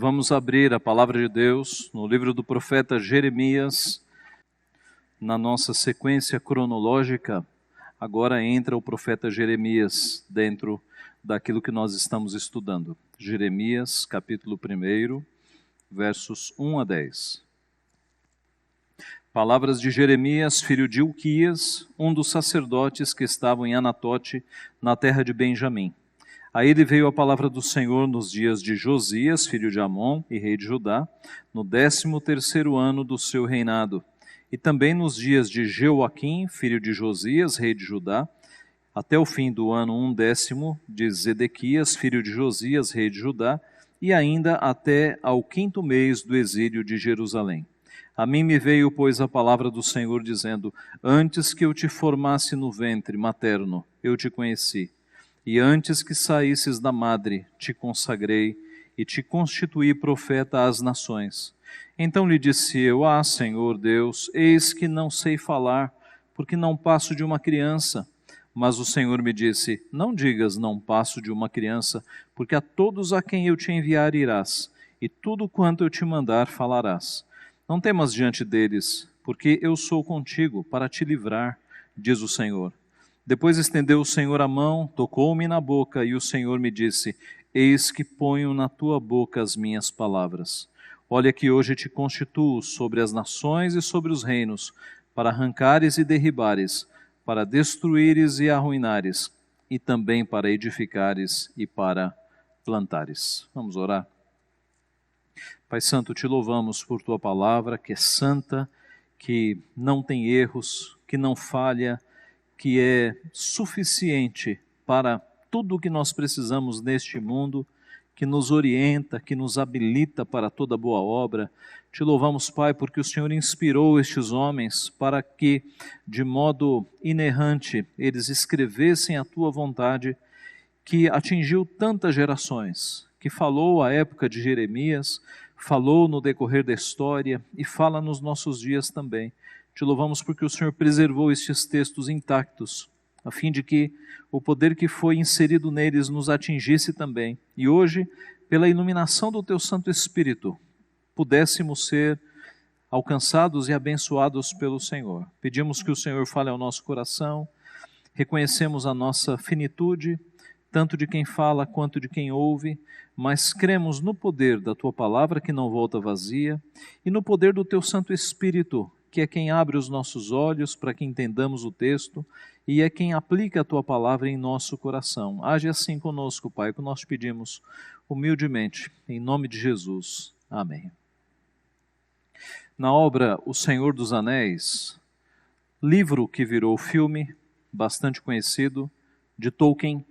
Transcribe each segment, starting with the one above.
Vamos abrir a palavra de Deus no livro do profeta Jeremias. Na nossa sequência cronológica, agora entra o profeta Jeremias dentro daquilo que nós estamos estudando. Jeremias, capítulo 1, versos 1 a 10. Palavras de Jeremias, filho de Hilquias, um dos sacerdotes que estavam em Anatote, na terra de Benjamim. A ele veio a palavra do Senhor nos dias de Josias, filho de Amon e rei de Judá, no 13º ano do seu reinado, e também nos dias de Jeoaquim, filho de Josias, rei de Judá, até o fim do ano 10º de Zedequias, filho de Josias, rei de Judá, e ainda até ao 5º mês do exílio de Jerusalém. A mim me veio, pois, a palavra do Senhor, dizendo: Antes que eu te formasse no ventre materno, eu te conheci. E antes que saísses da madre, te consagrei e te constituí profeta às nações. Então lhe disse eu: Senhor Deus, eis que não sei falar, porque não passo de uma criança. Mas o Senhor me disse: Não digas não passo de uma criança, porque a todos a quem eu te enviar irás, e tudo quanto eu te mandar falarás. Não temas diante deles, porque eu sou contigo para te livrar, diz o Senhor. Depois estendeu o Senhor a mão, tocou-me na boca, e o Senhor me disse: Eis que ponho na tua boca as minhas palavras. Olha que hoje te constituo sobre as nações e sobre os reinos, para arrancares e derribares, para destruíres e arruinares, e também para edificares e para plantares. Vamos orar. Pai Santo, te louvamos por tua palavra, que é santa, que não tem erros, que não falha, que é suficiente para tudo o que nós precisamos neste mundo, que nos orienta, que nos habilita para toda boa obra. Te louvamos, Pai, porque o Senhor inspirou estes homens para que, de modo inerrante, eles escrevessem a tua vontade, que atingiu tantas gerações, que falou à época de Jeremias, falou no decorrer da história e fala nos nossos dias também. Te louvamos porque o Senhor preservou estes textos intactos, a fim de que o poder que foi inserido neles nos atingisse também. E hoje, pela iluminação do Teu Santo Espírito, pudéssemos ser alcançados e abençoados pelo Senhor. Pedimos que o Senhor fale ao nosso coração, reconhecemos a nossa finitude, tanto de quem fala quanto de quem ouve, mas cremos no poder da Tua palavra que não volta vazia, e no poder do Teu Santo Espírito, que é quem abre os nossos olhos para que entendamos o texto e é quem aplica a Tua palavra em nosso coração. Age assim conosco, Pai, que nós te pedimos humildemente, em nome de Jesus. Amém. Na obra O Senhor dos Anéis, livro que virou filme, bastante conhecido, de Tolkien,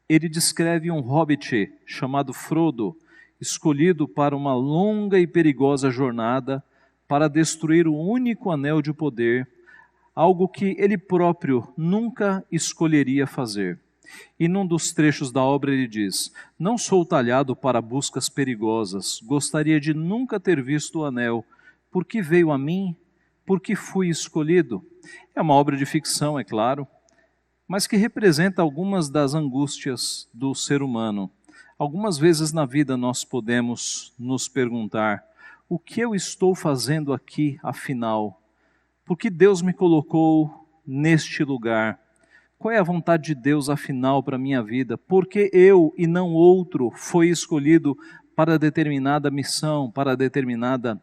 ele descreve um hobbit chamado Frodo, escolhido para uma longa e perigosa jornada para destruir o único anel de poder, algo que ele próprio nunca escolheria fazer. E num dos trechos da obra ele diz: Não sou talhado para buscas perigosas, gostaria de nunca ter visto o anel, porque veio a mim, porque fui escolhido. É uma obra de ficção, é claro, mas que representa algumas das angústias do ser humano. Algumas vezes na vida nós podemos nos perguntar: o que eu estou fazendo aqui, afinal? Por que Deus me colocou neste lugar? Qual é a vontade de Deus, afinal, para a minha vida? Por que eu e não outro foi escolhido para determinada missão, para determinada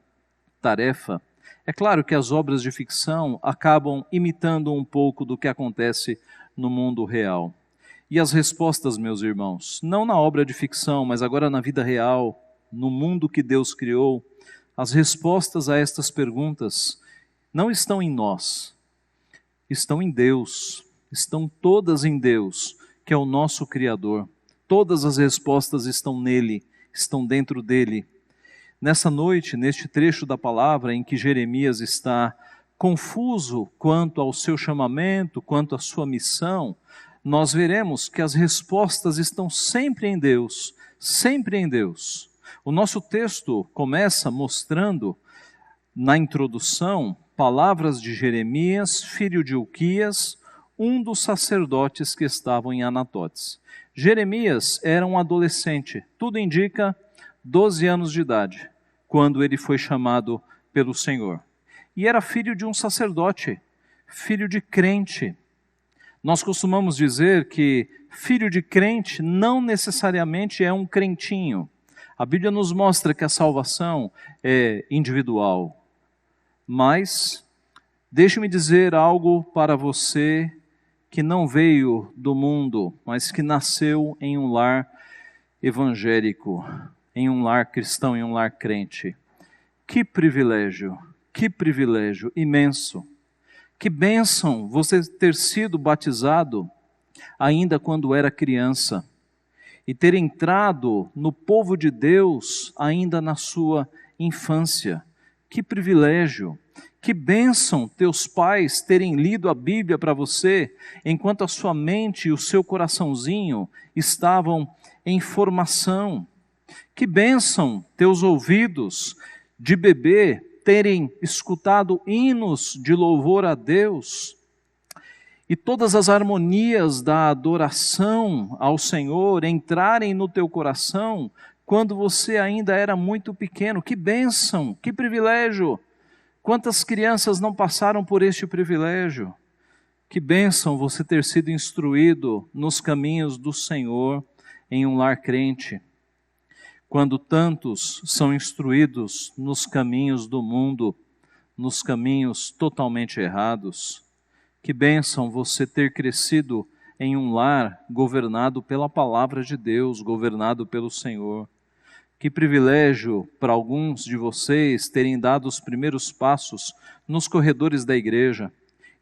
tarefa? É claro que as obras de ficção acabam imitando um pouco do que acontece no mundo real. E as respostas, meus irmãos, não na obra de ficção, mas agora na vida real, no mundo que Deus criou, as respostas a estas perguntas não estão em nós, estão em Deus, estão todas em Deus, que é o nosso Criador. Todas as respostas estão nele, estão dentro dele. Nessa noite, neste trecho da palavra em que Jeremias está confuso quanto ao seu chamamento, quanto à sua missão, nós veremos que as respostas estão sempre em Deus, sempre em Deus. O nosso texto começa mostrando, na introdução, palavras de Jeremias, filho de Hilquias, um dos sacerdotes que estavam em Anatotes. Jeremias era um adolescente, tudo indica 12 anos de idade, quando ele foi chamado pelo Senhor. E era filho de um sacerdote, filho de crente. Nós costumamos dizer que filho de crente não necessariamente é um crentinho. A Bíblia nos mostra que a salvação é individual. Mas, deixe-me dizer algo para você que não veio do mundo, mas que nasceu em um lar evangélico, em um lar cristão, em um lar crente. Que privilégio imenso. Que bênção você ter sido batizado ainda quando era criança e ter entrado no povo de Deus ainda na sua infância. Que privilégio, que bênção teus pais terem lido a Bíblia para você enquanto a sua mente e o seu coraçãozinho estavam em formação. Que bênção teus ouvidos de bebê terem escutado hinos de louvor a Deus e todas as harmonias da adoração ao Senhor entrarem no teu coração quando você ainda era muito pequeno. Que bênção, que privilégio! Quantas crianças não passaram por este privilégio? Que bênção você ter sido instruído nos caminhos do Senhor em um lar crente. Quando tantos são instruídos nos caminhos do mundo, nos caminhos totalmente errados. Que bênção você ter crescido em um lar governado pela palavra de Deus, governado pelo Senhor. Que privilégio para alguns de vocês terem dado os primeiros passos nos corredores da igreja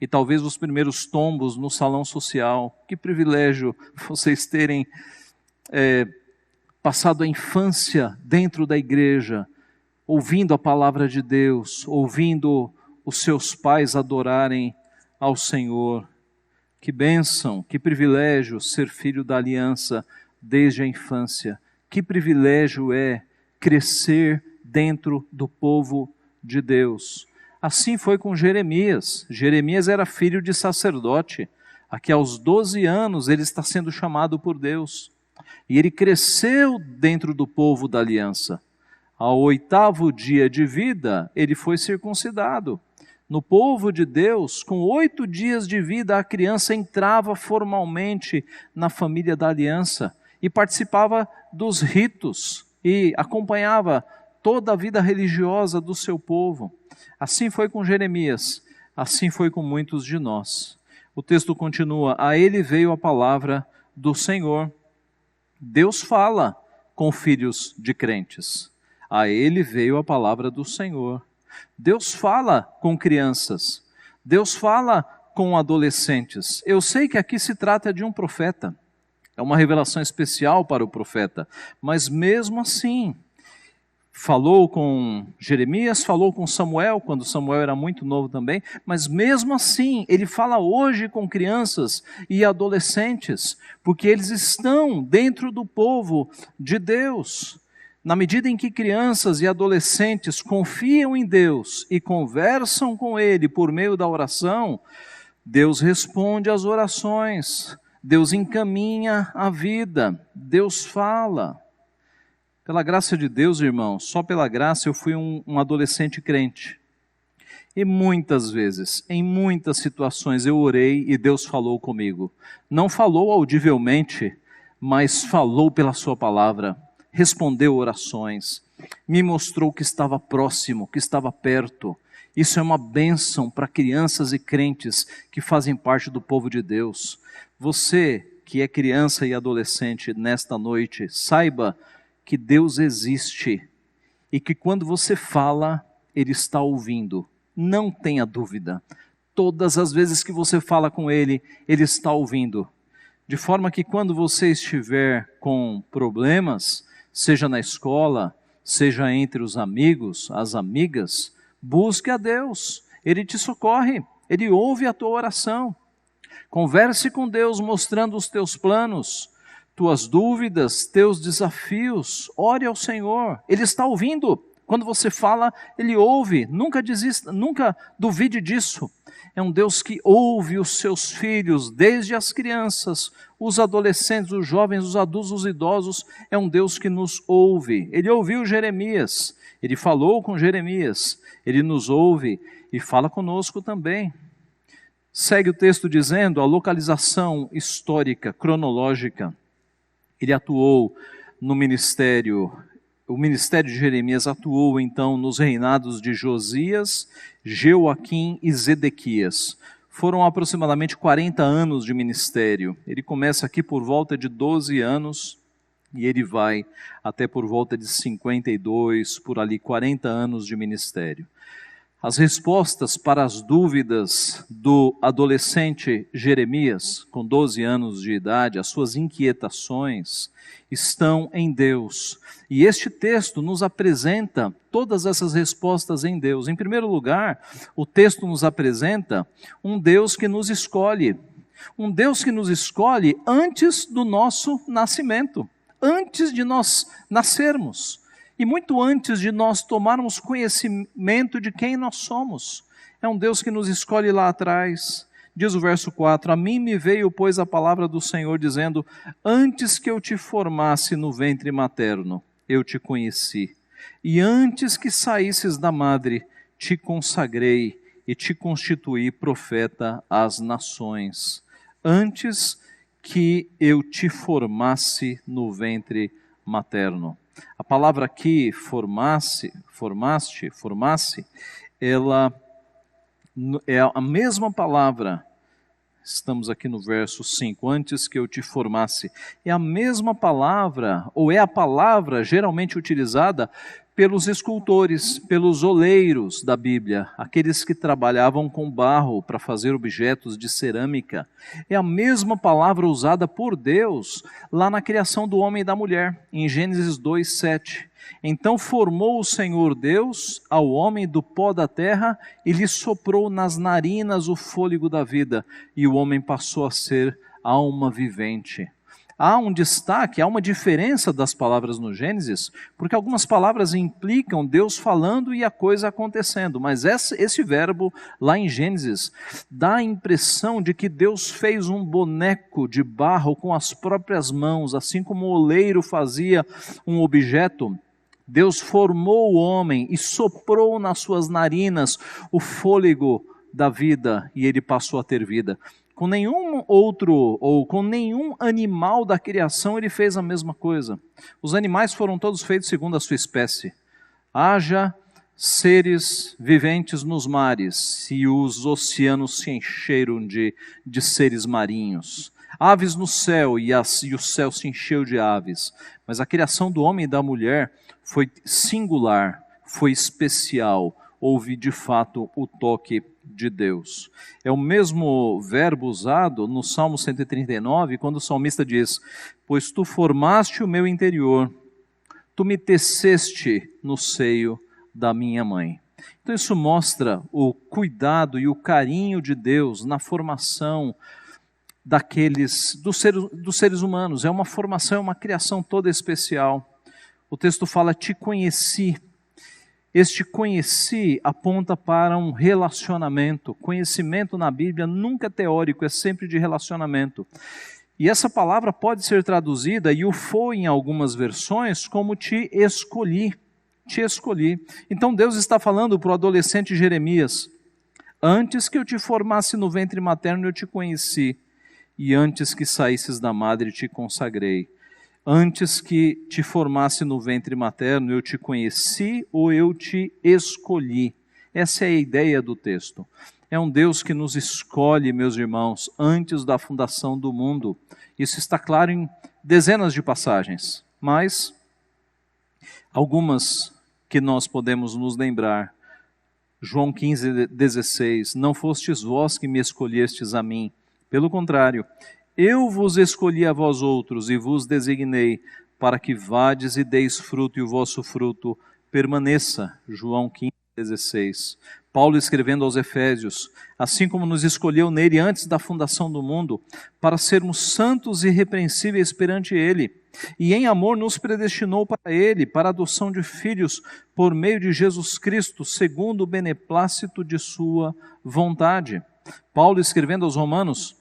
e talvez os primeiros tombos no salão social. Que privilégio vocês terem passado a infância dentro da igreja, ouvindo a palavra de Deus, ouvindo os seus pais adorarem ao Senhor. Que bênção, que privilégio ser filho da aliança desde a infância. Que privilégio é crescer dentro do povo de Deus. Assim foi com Jeremias. Jeremias era filho de sacerdote. Aqui aos 12 anos ele está sendo chamado por Deus. E ele cresceu dentro do povo da aliança. Ao 8º dia de vida, ele foi circuncidado. No povo de Deus, com 8 dias de vida, a criança entrava formalmente na família da aliança e participava dos ritos e acompanhava toda a vida religiosa do seu povo. Assim foi com Jeremias, assim foi com muitos de nós. O texto continua: a ele veio a palavra do Senhor. Deus fala com filhos de crentes. A ele veio a palavra do Senhor. Deus fala com crianças. Deus fala com adolescentes. Eu sei que aqui se trata de um profeta. É uma revelação especial para o profeta. Mas mesmo assim, falou com Jeremias, falou com Samuel, quando Samuel era muito novo também, mas mesmo assim, ele fala hoje com crianças e adolescentes, porque eles estão dentro do povo de Deus. Na medida em que crianças e adolescentes confiam em Deus e conversam com Ele por meio da oração, Deus responde às orações, Deus encaminha a vida, Deus fala. Pela graça de Deus, irmãos, só pela graça eu fui um adolescente crente. E muitas vezes, em muitas situações eu orei e Deus falou comigo. Não falou audivelmente, mas falou pela sua palavra. Respondeu orações, me mostrou que estava próximo, que estava perto. Isso é uma bênção para crianças e crentes que fazem parte do povo de Deus. Você que é criança e adolescente nesta noite, saiba que Deus existe e que quando você fala, Ele está ouvindo. Não tenha dúvida. Todas as vezes que você fala com Ele, Ele está ouvindo. De forma que quando você estiver com problemas, seja na escola, seja entre os amigos, as amigas, busque a Deus. Ele te socorre, Ele ouve a tua oração. Converse com Deus mostrando os teus planos, tuas dúvidas, teus desafios. Ore ao Senhor, Ele está ouvindo. Quando você fala, Ele ouve. Nunca desista, nunca duvide disso. É um Deus que ouve os seus filhos, desde as crianças, os adolescentes, os jovens, os adultos, os idosos. É um Deus que nos ouve. Ele ouviu Jeremias, Ele falou com Jeremias, Ele nos ouve e fala conosco também. Segue o texto dizendo a localização histórica, cronológica. Ele atuou no ministério. O ministério de Jeremias atuou então nos reinados de Josias, Jeoaquim e Zedequias. Foram aproximadamente 40 anos de ministério. Ele começa aqui por volta de 12 anos e ele vai até por volta de 52, por ali 40 anos de ministério. As respostas para as dúvidas do adolescente Jeremias, com 12 anos de idade, as suas inquietações, estão em Deus. E este texto nos apresenta todas essas respostas em Deus. Em primeiro lugar, o texto nos apresenta um Deus que nos escolhe. Um Deus que nos escolhe antes do nosso nascimento, antes de nós nascermos. E muito antes de nós tomarmos conhecimento de quem nós somos. É um Deus que nos escolhe lá atrás. Diz o verso 4, a mim me veio, pois, a palavra do Senhor, dizendo, antes que eu te formasse no ventre materno, eu te conheci. E antes que saísses da madre, te consagrei e te constituí profeta às nações. Antes que eu te formasse no ventre materno. A palavra aqui, formasse, ela é a mesma palavra, estamos aqui no verso 5, antes que eu te formasse. É a mesma palavra, ou é a palavra geralmente utilizada pelos escultores, pelos oleiros da Bíblia, aqueles que trabalhavam com barro para fazer objetos de cerâmica. É a mesma palavra usada por Deus lá na criação do homem e da mulher, em Gênesis 2:7. Então formou o Senhor Deus ao homem do pó da terra e lhe soprou nas narinas o fôlego da vida, e o homem passou a ser alma vivente. Há um destaque, há uma diferença das palavras no Gênesis, porque algumas palavras implicam Deus falando e a coisa acontecendo, mas esse verbo lá em Gênesis dá a impressão de que Deus fez um boneco de barro com as próprias mãos, assim como o oleiro fazia um objeto. Deus formou o homem e soprou nas suas narinas o fôlego da vida e ele passou a ter vida. Com nenhum outro, ou com nenhum animal da criação ele fez a mesma coisa. Os animais foram todos feitos segundo a sua espécie. Haja seres viventes nos mares, e os oceanos se encheram de seres marinhos. Aves no céu, e o céu se encheu de aves. Mas a criação do homem e da mulher foi singular, foi especial. Houve de fato o toque de Deus. É o mesmo verbo usado no Salmo 139, quando o salmista diz, pois tu formaste o meu interior, tu me teceste no seio da minha mãe. Então isso mostra o cuidado e o carinho de Deus na formação dos seres humanos. É uma formação, é uma criação toda especial. O texto fala, te conheci. Este conheci aponta para um relacionamento. Conhecimento na Bíblia nunca é teórico, é sempre de relacionamento. E essa palavra pode ser traduzida, e o foi em algumas versões, como te escolhi. Te escolhi. Então Deus está falando para o adolescente Jeremias, antes que eu te formasse no ventre materno eu te conheci, e antes que saísses da madre te consagrei. Antes que te formasse no ventre materno, eu te conheci ou eu te escolhi. Essa é a ideia do texto. É um Deus que nos escolhe, meus irmãos, antes da fundação do mundo. Isso está claro em dezenas de passagens, mas algumas que nós podemos nos lembrar. João 15:16, não fostes vós que me escolhestes a mim, pelo contrário, eu vos escolhi a vós outros e vos designei para que vades e deis fruto e o vosso fruto permaneça. João 15:16. Paulo escrevendo aos Efésios: assim como nos escolheu nele antes da fundação do mundo, para sermos santos e irrepreensíveis perante ele, e em amor nos predestinou para ele, para a adoção de filhos, por meio de Jesus Cristo, segundo o beneplácito de sua vontade. Paulo escrevendo aos Romanos: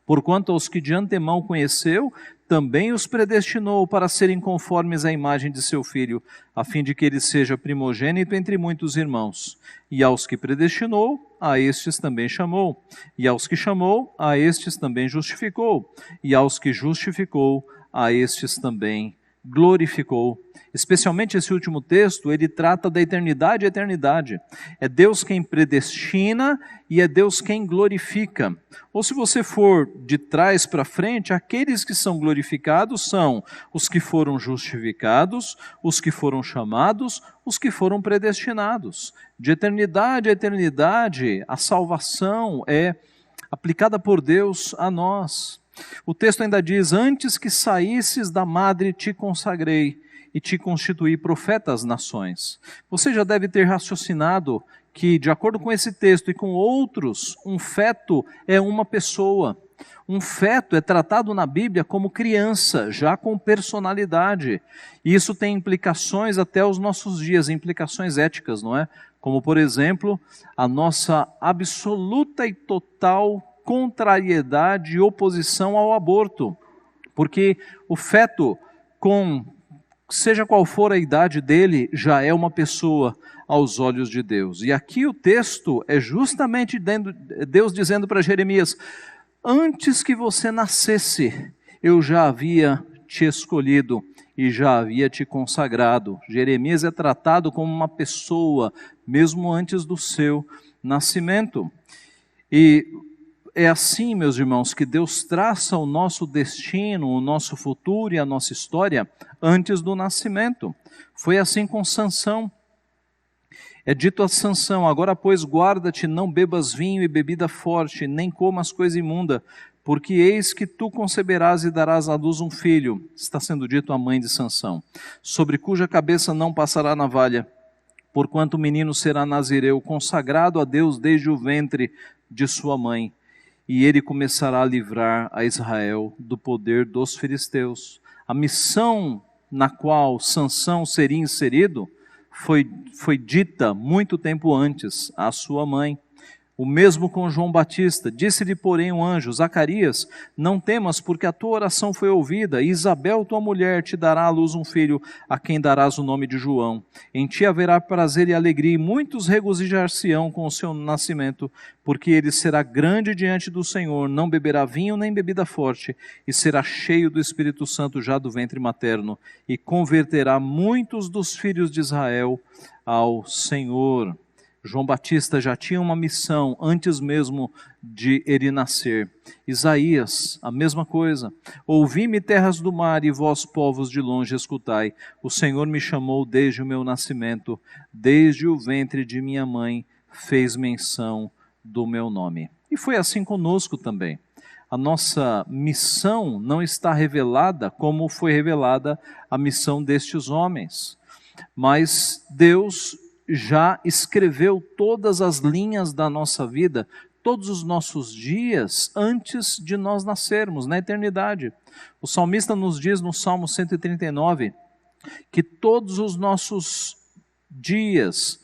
porquanto aos que de antemão conheceu, também os predestinou para serem conformes à imagem de seu Filho, a fim de que ele seja primogênito entre muitos irmãos. E aos que predestinou, a estes também chamou. E aos que chamou, a estes também justificou. E aos que justificou, a estes também glorificou. Especialmente esse último texto, ele trata da eternidade e eternidade. É Deus quem predestina e é Deus quem glorifica. Ou se você for de trás para frente, aqueles que são glorificados são os que foram justificados, os que foram chamados, os que foram predestinados. De eternidade a eternidade, a salvação é aplicada por Deus a nós. O texto ainda diz: antes que saísses da madre te consagrei e te constituí profeta às nações. Você já deve ter raciocinado que, de acordo com esse texto e com outros, um feto é uma pessoa. Um feto é tratado na Bíblia como criança, já com personalidade. E isso tem implicações até os nossos dias, implicações éticas, não é? Como, por exemplo, a nossa absoluta e total contrariedade e oposição ao aborto. Porque o feto, seja qual for a idade dele, já é uma pessoa aos olhos de Deus. E aqui o texto é justamente Deus dizendo para Jeremias: antes que você nascesse, eu já havia te escolhido e já havia te consagrado. Jeremias é tratado como uma pessoa, mesmo antes do seu nascimento. E é assim, meus irmãos, que Deus traça o nosso destino, o nosso futuro e a nossa história antes do nascimento. Foi assim com Sansão. É dito a Sansão: agora, pois, guarda-te, não bebas vinho e bebida forte, nem comas coisa imunda, porque eis que tu conceberás e darás à luz um filho. Está sendo dito à mãe de Sansão, sobre cuja cabeça não passará navalha, porquanto o menino será nazireu, consagrado a Deus desde o ventre de sua mãe. E ele começará a livrar a Israel do poder dos filisteus. A missão na qual Sansão seria inserido foi dita muito tempo antes à sua mãe. O mesmo com João Batista. Disse-lhe, porém, um anjo: Zacarias, não temas, porque a tua oração foi ouvida, e Isabel, tua mulher, te dará à luz um filho, a quem darás o nome de João. Em ti haverá prazer e alegria, e muitos regozijar-se-ão com o seu nascimento, porque ele será grande diante do Senhor, não beberá vinho nem bebida forte, e será cheio do Espírito Santo já do ventre materno, e converterá muitos dos filhos de Israel ao Senhor. João Batista já tinha uma missão antes mesmo de ele nascer. Isaías, a mesma coisa. Ouvi-me, terras do mar, e vós, povos de longe, escutai. O Senhor me chamou desde o meu nascimento, desde o ventre de minha mãe, fez menção do meu nome. E foi assim conosco também. A nossa missão não está revelada como foi revelada a missão destes homens. Mas Deus já escreveu todas as linhas da nossa vida, todos os nossos dias, antes de nós nascermos, na eternidade. O salmista nos diz no Salmo 139, que todos os nossos dias,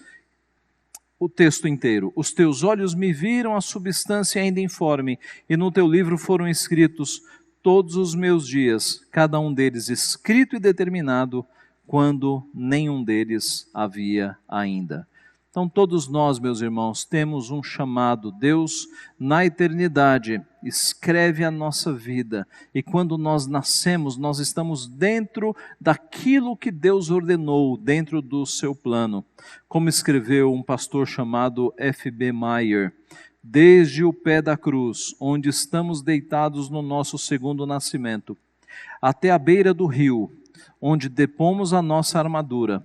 o texto inteiro: os teus olhos me viram a substância ainda informe, e no teu livro foram escritos todos os meus dias, cada um deles escrito e determinado, quando nenhum deles havia ainda. Então todos nós, meus irmãos, temos um chamado. Deus, na eternidade, escreve a nossa vida, e quando nós nascemos, nós estamos dentro daquilo que Deus ordenou, dentro do seu plano. Como escreveu um pastor chamado F.B. Meyer: desde o pé da cruz, onde estamos deitados no nosso segundo nascimento, até a beira do rio, onde depomos a nossa armadura,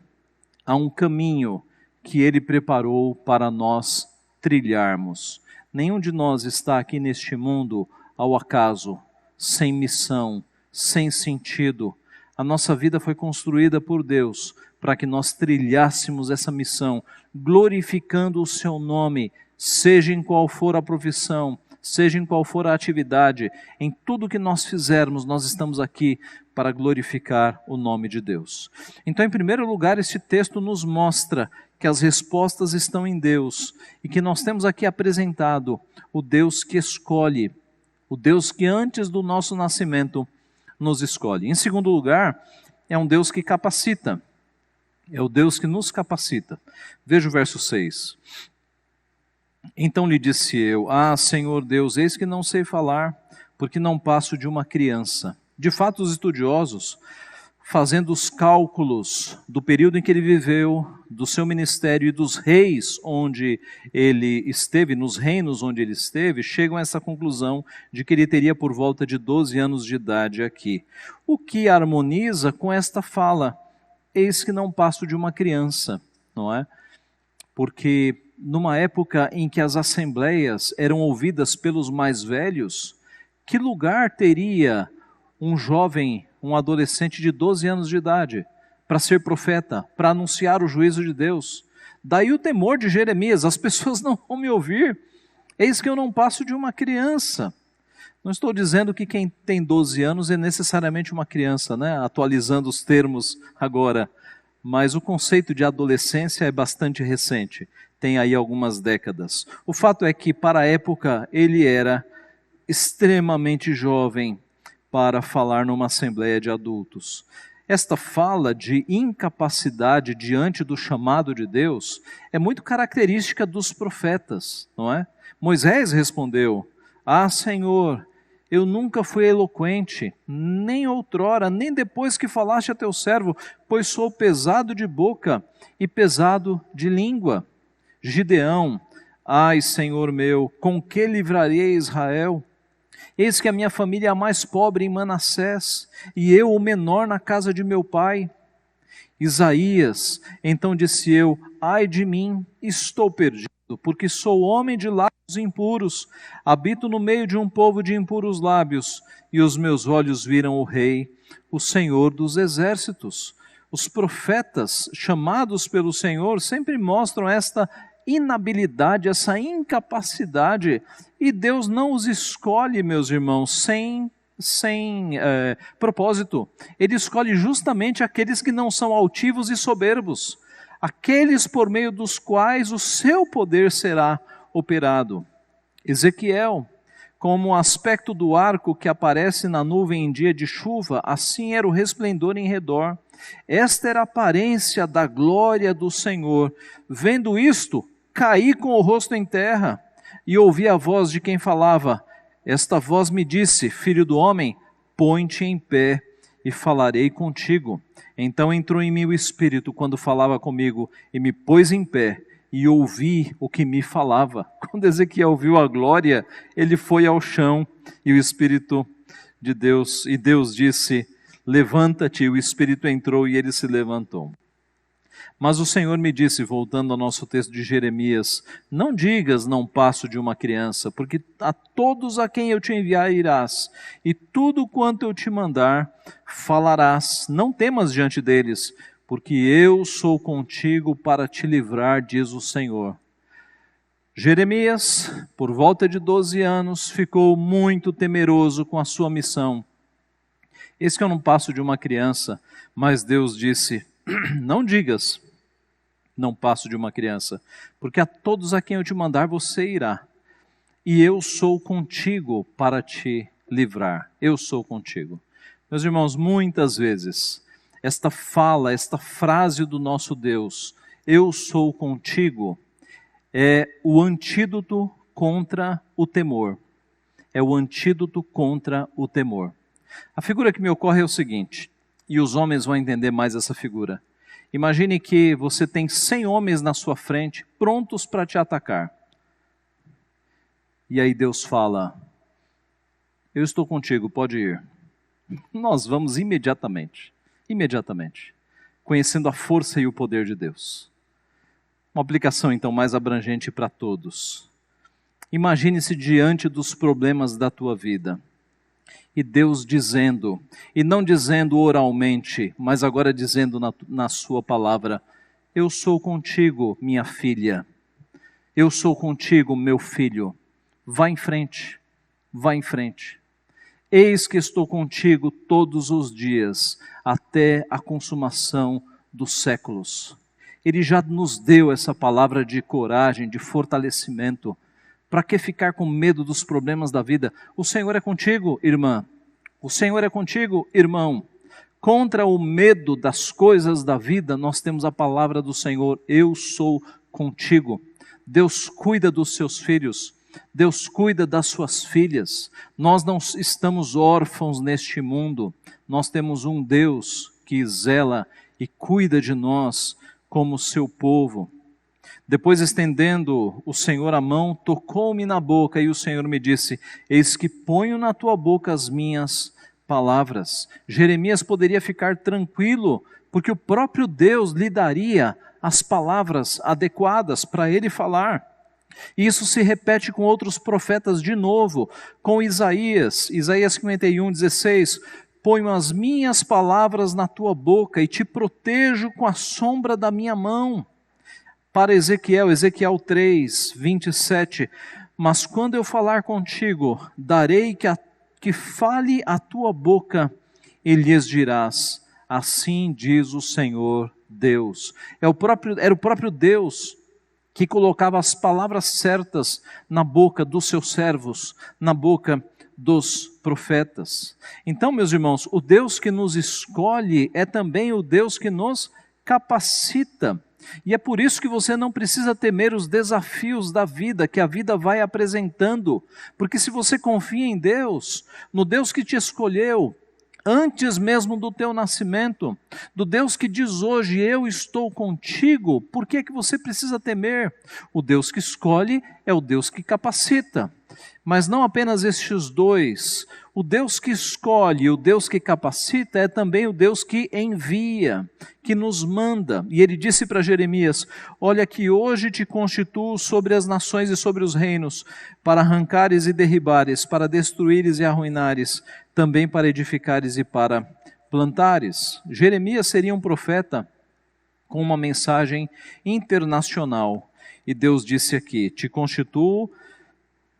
há um caminho que Ele preparou para nós trilharmos. Nenhum de nós está aqui neste mundo ao acaso, sem missão, sem sentido. A nossa vida foi construída por Deus para que nós trilhássemos essa missão, glorificando o seu nome, seja em qual for a profissão, seja em qual for a atividade, em tudo que nós fizermos, nós estamos aqui para glorificar o nome de Deus. Então, em primeiro lugar, este texto nos mostra que as respostas estão em Deus e que nós temos aqui apresentado o Deus que escolhe, o Deus que antes do nosso nascimento nos escolhe. Em segundo lugar, é um Deus que capacita, é o Deus que nos capacita. Veja o verso 6. Então lhe disse eu: Senhor Deus, eis que não sei falar, porque não passo de uma criança. De fato, os estudiosos, fazendo os cálculos do período em que ele viveu, do seu ministério e dos reis onde ele esteve, nos reinos onde ele esteve, chegam a essa conclusão de que ele teria por volta de 12 anos de idade aqui. O que harmoniza com esta fala: eis que não passo de uma criança, não é? Porque numa época em que as assembleias eram ouvidas pelos mais velhos, que lugar teria um jovem, um adolescente de 12 anos de idade para ser profeta, para anunciar o juízo de Deus? Daí o temor de Jeremias: as pessoas não vão me ouvir, eis que eu não passo de uma criança. Não estou dizendo que quem tem 12 anos é necessariamente uma criança, né? Atualizando os termos agora, mas o conceito de adolescência é bastante recente, tem aí algumas décadas. O fato é que para a época ele era extremamente jovem para falar numa assembleia de adultos. Esta fala de incapacidade diante do chamado de Deus é muito característica dos profetas, não é? Moisés respondeu: Senhor, eu nunca fui eloquente, nem outrora, nem depois que falaste a teu servo, pois sou pesado de boca e pesado de língua. Gideão: Senhor meu, com que livrarei Israel? Eis que a minha família é a mais pobre em Manassés, e eu o menor na casa de meu pai. Isaías: então disse eu: ai de mim, estou perdido, porque sou homem de lábios impuros, habito no meio de um povo de impuros lábios, e os meus olhos viram o Rei, o Senhor dos exércitos. Os profetas chamados pelo Senhor sempre mostram esta inabilidade, essa incapacidade, e Deus não os escolhe, meus irmãos, sem propósito. Ele escolhe justamente aqueles que não são altivos e soberbos, aqueles por meio dos quais o seu poder será operado. Ezequiel: como o aspecto do arco que aparece na nuvem em dia de chuva, assim era o resplendor em redor. Esta era a aparência da glória do Senhor. Vendo isto, caí com o rosto em terra e ouvi a voz de quem falava. Esta voz me disse: filho do homem, põe-te em pé e falarei contigo. Então entrou em mim o Espírito quando falava comigo e me pôs em pé e ouvi o que me falava. Quando Ezequiel viu a glória, ele foi ao chão e o Espírito de Deus, e Deus disse: levanta-te. O Espírito entrou e ele se levantou. Mas o Senhor me disse, voltando ao nosso texto de Jeremias: não digas, não passo de uma criança, porque a todos a quem eu te enviar irás, e tudo quanto eu te mandar falarás. Não temas diante deles, porque eu sou contigo para te livrar, diz o Senhor. Jeremias, por volta de 12 anos, ficou muito temeroso com a sua missão. Eis que eu não passo de uma criança, mas Deus disse: não digas, não passo de uma criança, porque a todos a quem eu te mandar você irá, e eu sou contigo para te livrar. Eu sou contigo. Meus irmãos, muitas vezes, esta fala, esta frase do nosso Deus, eu sou contigo, é o antídoto contra o temor. É o antídoto contra o temor. A figura que me ocorre é o seguinte, e os homens vão entender mais essa figura. Imagine que você tem 100 homens na sua frente, prontos para te atacar. E aí Deus fala: eu estou contigo, pode ir. Nós vamos imediatamente, conhecendo a força e o poder de Deus. Uma aplicação então mais abrangente para todos. Imagine-se diante dos problemas da tua vida. E Deus dizendo, e não dizendo oralmente, mas agora dizendo na sua palavra: eu sou contigo, minha filha, eu sou contigo, meu filho, vá em frente, vá em frente. Eis que estou contigo todos os dias, até a consumação dos séculos. Ele já nos deu essa palavra de coragem, de fortalecimento. Para que ficar com medo dos problemas da vida? O Senhor é contigo, irmã. O Senhor é contigo, irmão. Contra o medo das coisas da vida, nós temos a palavra do Senhor: eu sou contigo. Deus cuida dos seus filhos. Deus cuida das suas filhas. Nós não estamos órfãos neste mundo. Nós temos um Deus que zela e cuida de nós como seu povo. Depois, estendendo o Senhor a mão, tocou-me na boca, e o Senhor me disse: eis que ponho na tua boca as minhas palavras. Jeremias poderia ficar tranquilo, porque o próprio Deus lhe daria as palavras adequadas para ele falar. E isso se repete com outros profetas de novo, com Isaías 51:16, ponho as minhas palavras na tua boca e te protejo com a sombra da minha mão. Para Ezequiel 3:27, mas quando eu falar contigo, darei que fale a tua boca e lhes dirás, assim diz o Senhor Deus. Era o próprio Deus que colocava as palavras certas na boca dos seus servos, na boca dos profetas. Então, meus irmãos, o Deus que nos escolhe é também o Deus que nos capacita. E é por isso que você não precisa temer os desafios da vida, que a vida vai apresentando, porque se você confia em Deus, no Deus que te escolheu, antes mesmo do teu nascimento, do Deus que diz hoje, eu estou contigo, por que que você precisa temer? O Deus que escolhe é o Deus que capacita. Mas não apenas estes dois, o Deus que escolhe, o Deus que capacita é também o Deus que envia, que nos manda. E ele disse para Jeremias: olha que hoje te constituo sobre as nações e sobre os reinos, para arrancares e derribares, para destruires e arruinares, também para edificares e para plantares. Jeremias seria um profeta com uma mensagem internacional. E Deus disse aqui: te constituo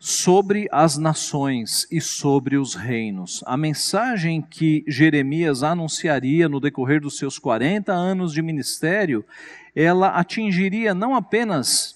sobre as nações e sobre os reinos. A mensagem que Jeremias anunciaria no decorrer dos seus 40 anos de ministério, ela atingiria não apenas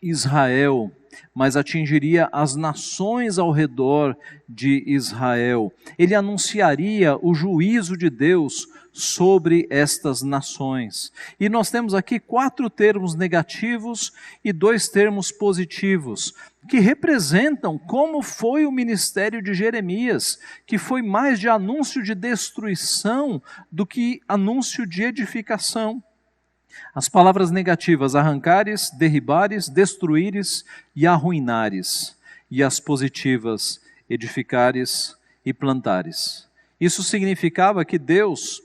Israel, mas atingiria as nações ao redor de Israel. Ele anunciaria o juízo de Deus sobre estas nações. E nós temos aqui 4 termos negativos e 2 termos positivos, que representam como foi o ministério de Jeremias, que foi mais de anúncio de destruição do que anúncio de edificação. As palavras negativas: arrancares, derribares, destruíres e arruinares. E as positivas: edificares e plantares. Isso significava que Deus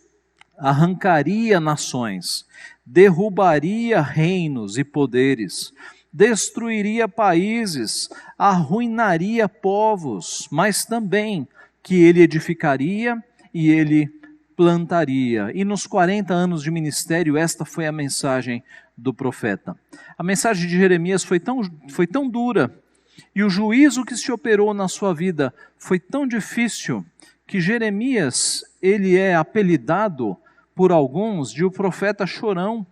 arrancaria nações, derrubaria reinos e poderes, destruiria países, arruinaria povos, mas também que ele edificaria e ele plantaria. E nos 40 anos de ministério, esta foi a mensagem do profeta. A mensagem de Jeremias foi tão dura, e o juízo que se operou na sua vida foi tão difícil, que Jeremias, ele é apelidado por alguns de o profeta chorão.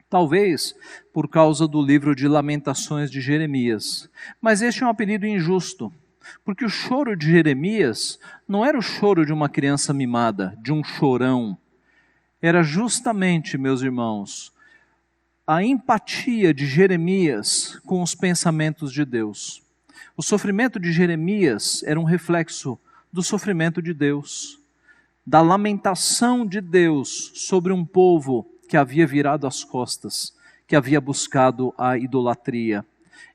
Talvez por causa do livro de Lamentações de Jeremias. Mas este é um apelido injusto, porque o choro de Jeremias não era o choro de uma criança mimada, de um chorão. Era justamente, meus irmãos, a empatia de Jeremias com os pensamentos de Deus. O sofrimento de Jeremias era um reflexo do sofrimento de Deus, da lamentação de Deus sobre um povo que havia virado as costas, que havia buscado a idolatria.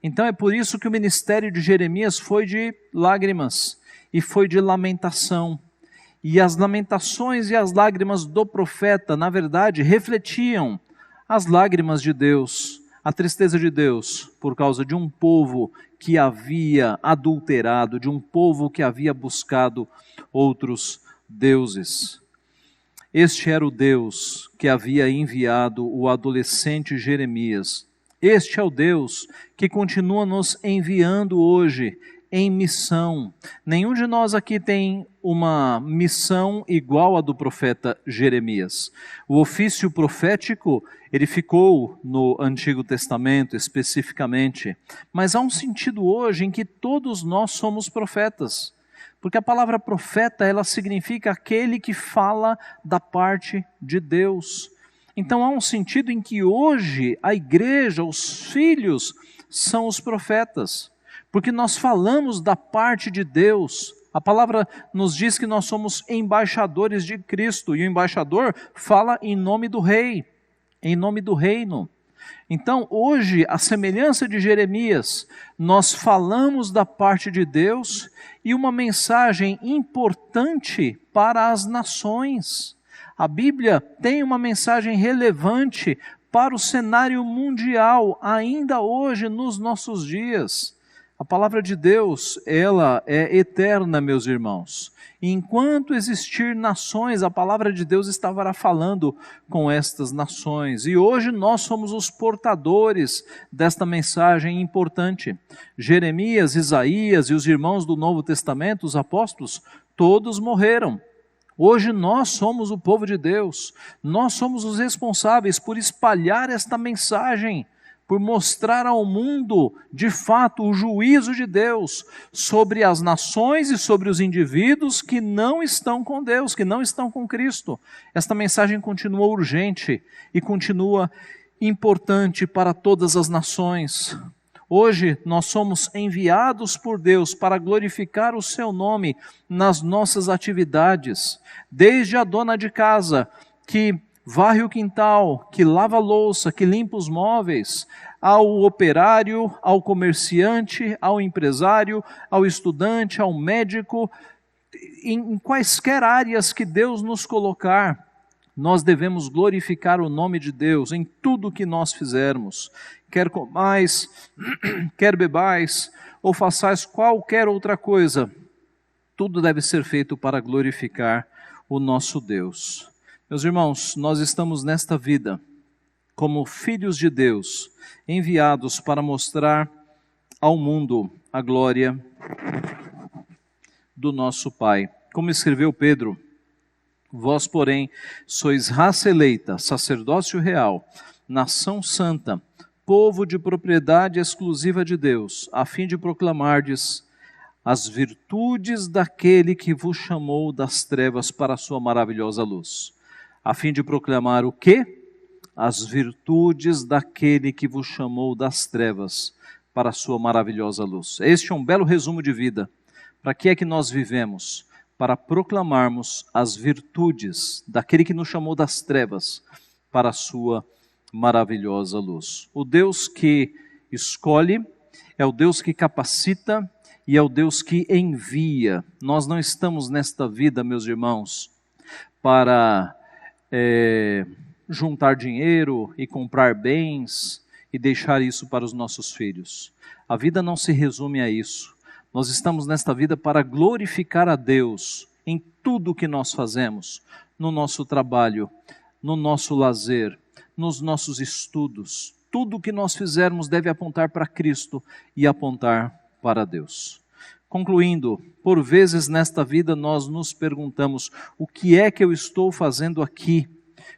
Então é por isso que o ministério de Jeremias foi de lágrimas e foi de lamentação. E as lamentações e as lágrimas do profeta, na verdade, refletiam as lágrimas de Deus, a tristeza de Deus por causa de um povo que havia adulterado, de um povo que havia buscado outros deuses. Este era o Deus que havia enviado o adolescente Jeremias. Este é o Deus que continua nos enviando hoje em missão. Nenhum de nós aqui tem uma missão igual à do profeta Jeremias. O ofício profético, ele ficou no Antigo Testamento especificamente, mas há um sentido hoje em que todos nós somos profetas. Porque a palavra profeta, ela significa aquele que fala da parte de Deus. Então há um sentido em que hoje a igreja, os filhos, são os profetas. Porque nós falamos da parte de Deus. A palavra nos diz que nós somos embaixadores de Cristo. E o embaixador fala em nome do rei, em nome do reino. Então, hoje, a semelhança de Jeremias, nós falamos da parte de Deus e uma mensagem importante para as nações. A Bíblia tem uma mensagem relevante para o cenário mundial, ainda hoje, nos nossos dias. A palavra de Deus, ela é eterna, meus irmãos. E enquanto existir nações, a palavra de Deus estará falando com estas nações. E hoje nós somos os portadores desta mensagem importante. Jeremias, Isaías e os irmãos do Novo Testamento, os apóstolos, todos morreram. Hoje nós somos o povo de Deus. Nós somos os responsáveis por espalhar esta mensagem, por mostrar ao mundo, de fato, o juízo de Deus sobre as nações e sobre os indivíduos que não estão com Deus, que não estão com Cristo. Esta mensagem continua urgente e continua importante para todas as nações. Hoje nós somos enviados por Deus para glorificar o seu nome nas nossas atividades, desde a dona de casa que varre o quintal, que lava a louça, que limpa os móveis, ao operário, ao comerciante, ao empresário, ao estudante, ao médico, em quaisquer áreas que Deus nos colocar, nós devemos glorificar o nome de Deus em tudo que nós fizermos. Quer comais, quer bebais, ou façais qualquer outra coisa, tudo deve ser feito para glorificar o nosso Deus. Meus irmãos, nós estamos nesta vida como filhos de Deus, enviados para mostrar ao mundo a glória do nosso Pai. Como escreveu Pedro, vós, porém, sois raça eleita, sacerdócio real, nação santa, povo de propriedade exclusiva de Deus, a fim de proclamardes as virtudes daquele que vos chamou das trevas para a sua maravilhosa luz. A fim de proclamar o quê? As virtudes daquele que vos chamou das trevas para a sua maravilhosa luz. Este é um belo resumo de vida. Para que é que nós vivemos? Para proclamarmos as virtudes daquele que nos chamou das trevas para a sua maravilhosa luz. O Deus que escolhe é o Deus que capacita e é o Deus que envia. Nós não estamos nesta vida, meus irmãos, para juntar dinheiro e comprar bens e deixar isso para os nossos filhos. A vida não se resume a isso. Nós estamos nesta vida para glorificar a Deus em tudo o que nós fazemos, no nosso trabalho, no nosso lazer, nos nossos estudos. Tudo o que nós fizermos deve apontar para Cristo e apontar para Deus. Concluindo, por vezes nesta vida nós nos perguntamos, o que é que eu estou fazendo aqui?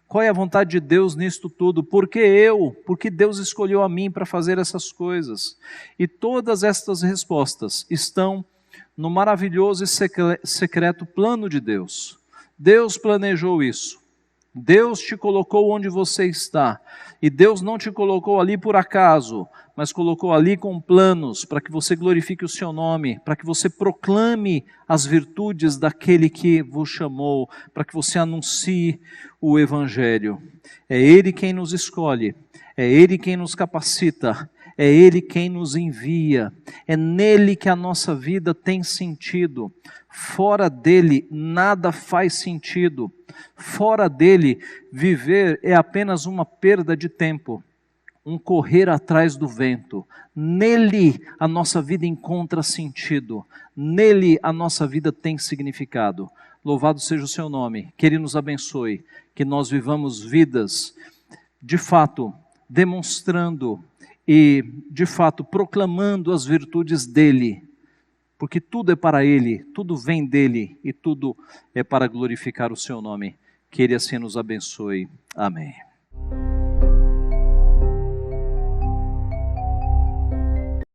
Qual é a vontade de Deus nisto tudo? Por que eu? Por que Deus escolheu a mim para fazer essas coisas? E todas estas respostas estão no maravilhoso e secreto plano de Deus. Deus planejou isso. Deus te colocou onde você está. E Deus não te colocou ali por acaso, mas colocou ali com planos para que você glorifique o seu nome, para que você proclame as virtudes daquele que vos chamou, para que você anuncie o Evangelho. É Ele quem nos escolhe, é Ele quem nos capacita, é Ele quem nos envia, é nele que a nossa vida tem sentido. Fora dele, nada faz sentido. Fora dele, viver é apenas uma perda de tempo. um correr atrás do vento. Nele a nossa vida encontra sentido, nele a nossa vida tem significado. Louvado seja o seu nome, que Ele nos abençoe, que nós vivamos vidas, de fato, demonstrando e, de fato, proclamando as virtudes dEle, porque tudo é para Ele, tudo vem dEle e tudo é para glorificar o seu nome. Que Ele assim nos abençoe. Amém.